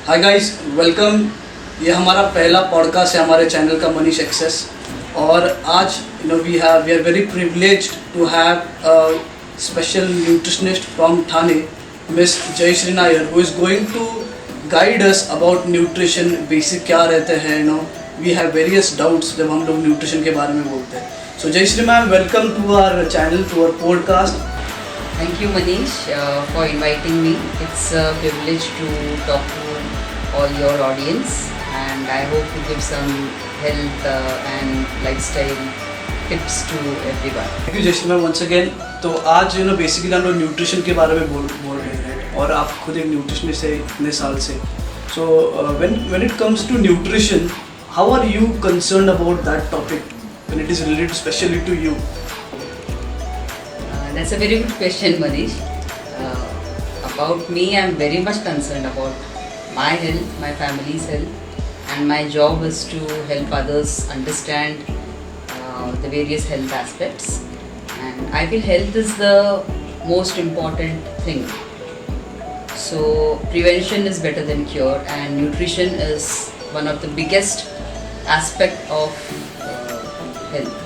Hi guys, welcome. ये हमारा पहला पॉडकास्ट है हमारे चैनल का मनीष एक्सेस। और आज we are very privileged to have a special nutritionist from Thane, miss Jayashree Nair, who is going to guide us about nutrition. Basic क्या रहते हैं, वी हैव वेरियस डाउट्स जब हम लोग न्यूट्रिशन के बारे में बोलते हैं। So Jayashree ma'am, welcome to our channel, to our podcast. Thank you, Manish, for inviting me. It's a privilege to talk to all your audience, and I hope to give some health and lifestyle tips to everyone. Thank you Jayashree ma'am once again. तो आज basically हम लोग nutrition के बारे में बोल रहे हैं, और आप खुद एक न्यूट्रिशनिस्ट है इतने साल से। So when it comes to nutrition, how are you concerned about that topic when it is related specially to you? That's a very good question, Manish. About me, I'm very much concerned about my health, my family's health, and my job is to help others understand the various health aspects. And I feel health is the most important thing. So prevention is better than cure, and nutrition is one of the biggest aspect of health.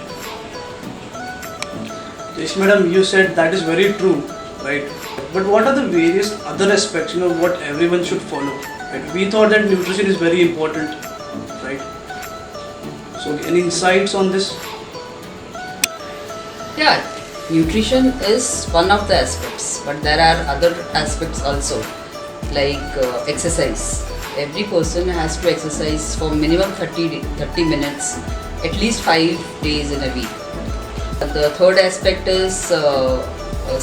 Yes, madam, you said that is very true, right? But what are the various other aspects, what everyone should follow? Right? We thought that nutrition is very important, right? So, any insights on this? Yeah, nutrition is one of the aspects, but there are other aspects also, like exercise. Every person has to exercise for minimum 30 minutes, at least 5 days in a week. The third aspect is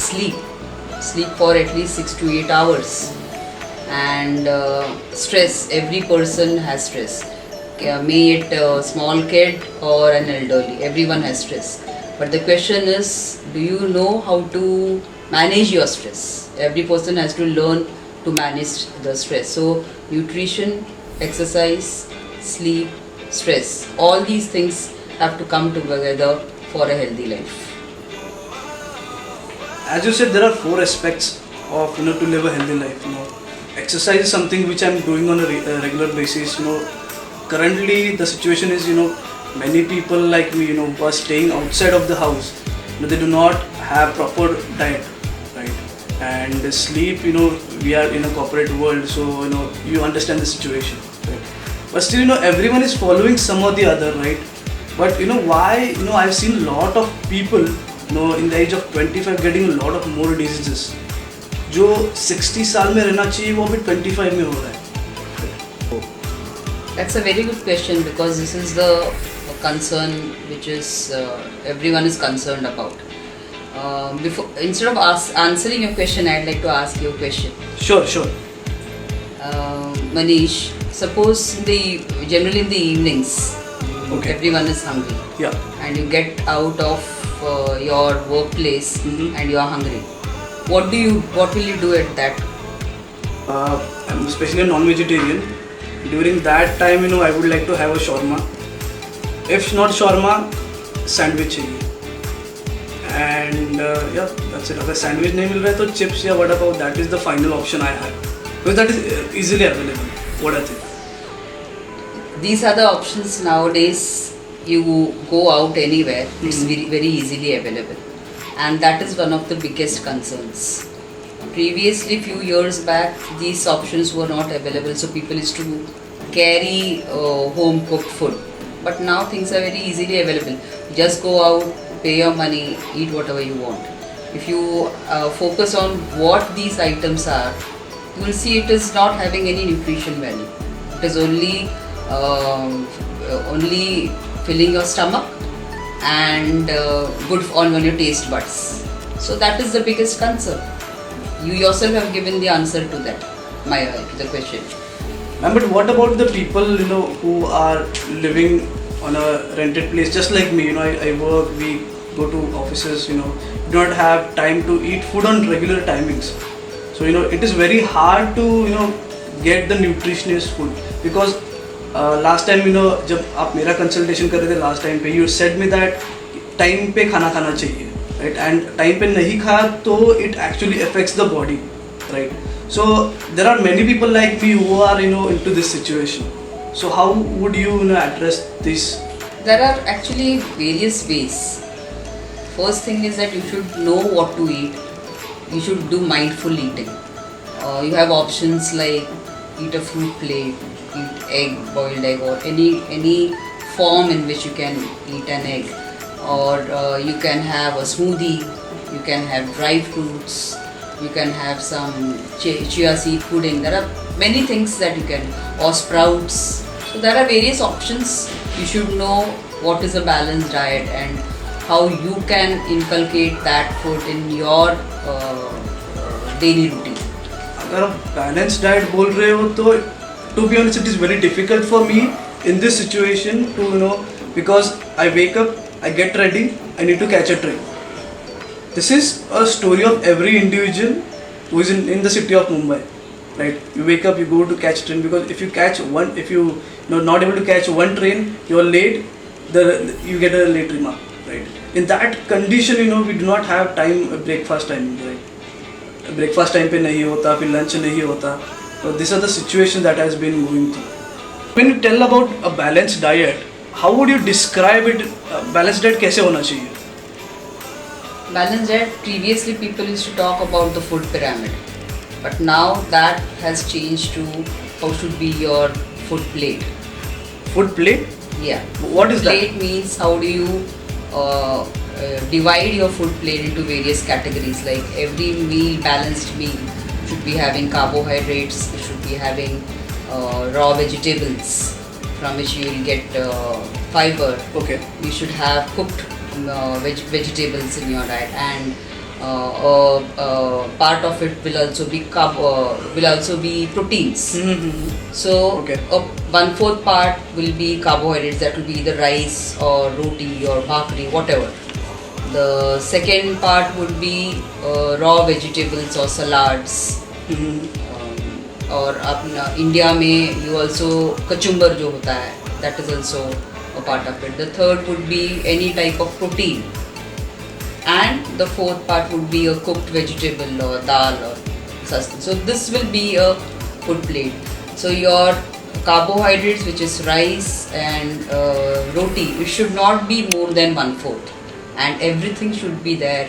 sleep. Sleep for at least 6 to 8 hours. And stress. Every person has stress. May it a small kid or an elderly. Everyone has stress. But the question is, do you know how to manage your stress? Every person has to learn to manage the stress. So nutrition, exercise, sleep, stress. All these things have to come together for a healthy life. As you said, there are 4 aspects of to live a healthy life. Exercise is something which I'm doing on a regular basis. Currently the situation is many people like me who are staying outside of the house. They do not have proper diet, right? And sleep. We are in a corporate world, so you understand the situation, right? But still everyone is following some or the other, right? But why I've seen a lot of people in the age of 25 getting a lot of more diseases. जो 60 साल में रहना चाहिए वो अभी 25 में हो रहा है. That's a very good question, because this is the concern which is everyone is concerned about. Instead of answering your question, I'd like to ask you a question. Sure. Manish, suppose generally in the evenings, okay, everyone is hungry. Yeah. And you get out of your workplace, and you are hungry. What will you do at that? I'm especially a non-vegetarian. During that time, I would like to have a shawarma. If not shawarma, sandwich चाहिए. And yeah, that's it. अगर sandwich नहीं मिल रहा है तो chips या vada pav, that is the final option I have. Because that is easily available. What I think. These are the options nowadays. You go out anywhere, it's very, very easily available, and that is one of the biggest concerns. Previously, few years back, these options were not available, so people used to carry home cooked food. But now things are very easily available. Just go out, pay your money, eat whatever you want. If you focus on what these items are, you will see it is not having any nutrition value. It is only filling your stomach and good on your taste buds. So that is the biggest concern. You yourself have given the answer to that, to the question. Ma'am, but what about the people who are living on a rented place, just like me? I work, we go to offices, do not have time to eat food on regular timings. So it is very hard to get the nutritious food, because last time जब आप मेरा consultation कर रहे थे last time पे, you said me that time पे खाना खाना चाहिए, राइट? एंड टाइम पे नहीं खाया तो it actually affects the body, right? So there are many people like me who are into this situation. So how would you address this? There are actually various ways. First thing is that you should know what to eat. You should do mindful eating. You have options like eat a fruit plate, eat egg, boiled egg, or any form in which you can eat an egg, or you can have a smoothie. You can have dry fruits. You can have some chia seed pudding. There are many things that you can, or sprouts. So there are various options. You should know what is a balanced diet and how you can inculcate that food in your daily routine. अगर आप balance diet बोल रहे हो तो to be honest it is very difficult for me in this situation to because I wake up, I get ready, I need to catch a train. This is a story of every individual who is in the city of Mumbai, right? You wake up, you go to catch train, because if you catch one, if you not able to catch one train, you are late. You get a late remark, right? In that condition, we do not have time, breakfast time, right? Breakfast time पे नहीं होता, फिर lunch नहीं होता. So these are the situation that has been going through. When you tell about a balanced diet, how would you describe it? Balanced diet कैसे होना चाहिए? Balanced diet, previously people used to talk about the food pyramid, but now that has changed to how should be your food plate. Food plate? Yeah. What is plate that? Means how do you divide your food plate into various categories, like every meal, balanced meal should be having carbohydrates, it should be having raw vegetables from which you will get fiber. Okay. You should have cooked vegetables in your diet, and part of it will also be proteins. Mm-hmm. So okay. 1/4 part will be carbohydrates, that will be either rice or roti or bhakri, whatever. The second part would be raw vegetables or salads. और अपना India में you also kachumber जो होता है, that is also a part of it. The third would be any type of protein, and the fourth part would be a cooked vegetable or dal or such. So this will be a food plate. So your carbohydrates, which is rice and roti, it should not be more than 1/4, and everything should be there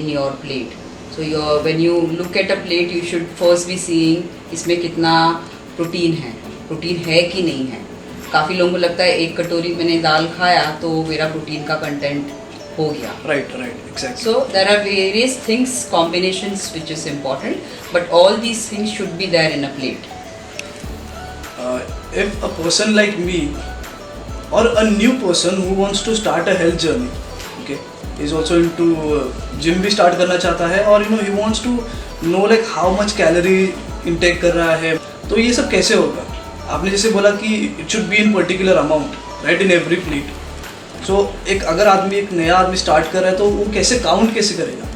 in your plate. So when you look at a plate, you should first be seeing इसमें कितना protein है कि नहीं है. काफ़ी लोगों को लगता है एक कटोरी मैंने दाल खाया तो मेरा प्रोटीन का कंटेंट हो गया. Right, exactly. So there are various things, combinations which is important, but all these things should be there in a plate. If a person like me or a new person who wants to start a health journey, okay, is also into gym भी start करना चाहता है और he wants to know like how much calorie intake कर रहा है, तो ये सब कैसे होगा? आपने जैसे बोला कि it should be in particular amount, right, in every plate. So अगर एक नया आदमी स्टार्ट कर रहा है तो वो काउंट कैसे करेगा?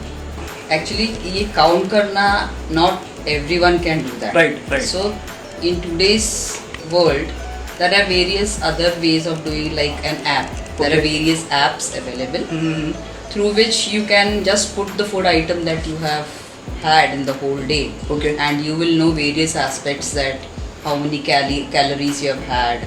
Actually ये काउंट करना not everyone can do that. Right. So in today's world there are various other ways of doing, like an app. Okay. There are various apps available through which you can just put the food item that you have had in the whole day. Okay. And you will know various aspects, that how many calories you have had,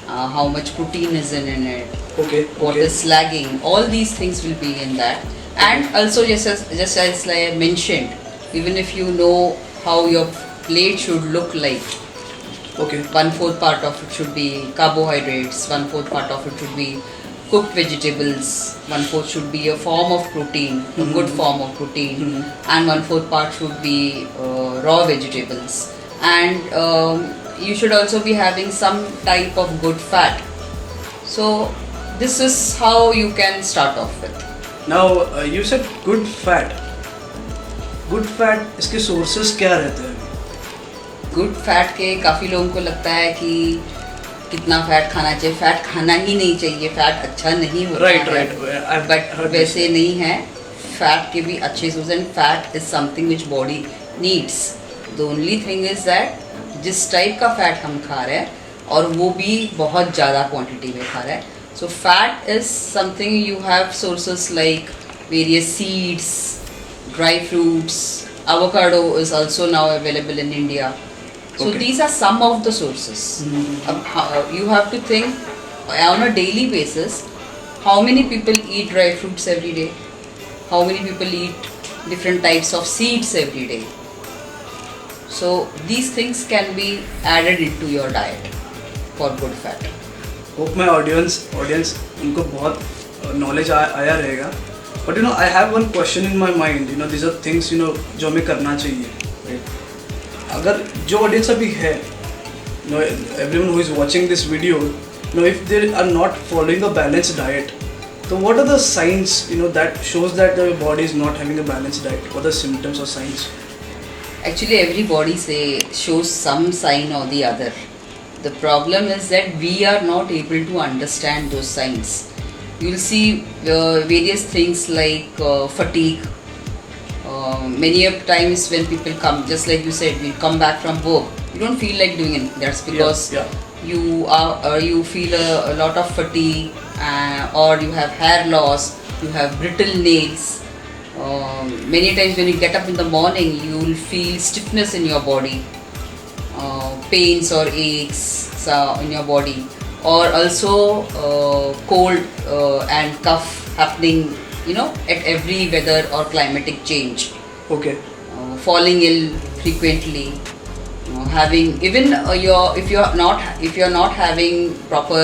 how much protein is in it, okay. what is lagging. All these things will be in that. Okay. And also just as I mentioned, even if you know how your plate should look like, okay, 1/4 part of it should be carbohydrates, 1/4 part of it should be cooked vegetables, 1/4 should be a form of protein, a good form of protein, and 1/4 part should be raw vegetables. And you should also be having some type of good fat. So this is how you can start off with. Now you said good fat. Good fat, इसके sources क्या रहते हैं? Good fat के काफ़ी लोगों को लगता है कि कितना फैट खाना चाहिए. फैट खाना ही नहीं चाहिए, फैट अच्छा नहीं होता है. बट वैसे नहीं है. फैट के भी अच्छे source, and fat is something which body needs. The only thing is that जिस टाइप का फैट हम खा रहे हैं, और वो भी बहुत ज़्यादा क्वांटिटी में खा रहे हैं. So fat is something, you have sources like various seeds, dry fruits, Avocado is also now available in India. So Okay. these are some of the sources. You have to think on a daily basis, how many people eat dry fruits every day, how many people eat different types of seeds every day. So these things can be added into your diet for good fat. Hope my audience उनको बहुत knowledge आया रहेगा. But I have one question in my mind. This are things जो हमें करना चाहिए. अगर जो ऑडियंस अभी है, everyone who is watching this video, if they are not following a balanced diet, so what are the signs that shows that the body is not having a balanced diet? What are the symptoms or signs? Actually, every body shows some sign or the other. The problem is that we are not able to understand those signs. You will see various things like fatigue. Many of times when people come, just like you said, we come back from work, you don't feel like doing it. That's because you feel a lot of fatigue, or you have hair loss, you have brittle nails. Many times when you get up in the morning, you will feel stiffness in your body, pains or aches in your body, or also cold and cough happening at every weather or climatic change. Okay. Falling ill frequently, having even if you're not having proper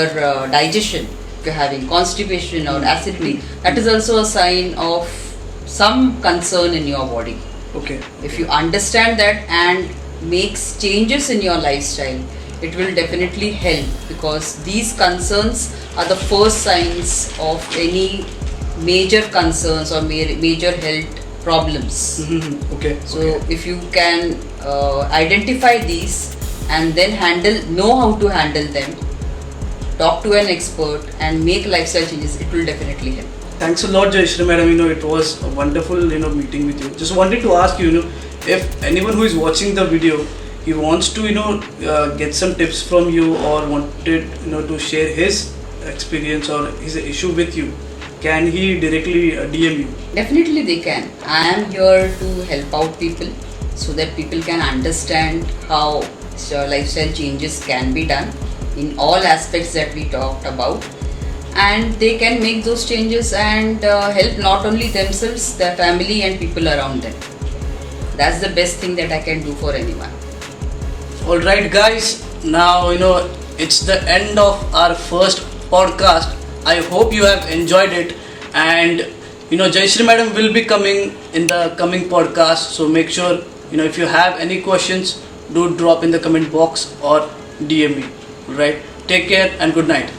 digestion, if you're having constipation or acidity, that is also a sign of some concern in your body. Okay. If you understand that and makes changes in your lifestyle, it will definitely help, because these concerns are the first signs of any major concerns or major health problems. Okay. So if you can identify these and then know how to handle them, talk to an expert and make lifestyle changes, it will definitely help. Thanks a lot, Jayashree madam. It was a wonderful meeting with you. Just wanted to ask you, if anyone who is watching the video, he wants to get some tips from you, or wanted to share his experience or his issue with you, can he directly DM you? Definitely they can. I am here to help out people so that people can understand how lifestyle changes can be done in all aspects that we talked about, and they can make those changes and help not only themselves, their family and people around them. That's the best thing that I can do for anyone. Alright guys, now it's the end of our first podcast. I hope you have enjoyed it, and Jayashree madam will be coming in the coming podcast, so make sure if you have any questions, do drop in the comment box or DM me. Alright, take care and good night.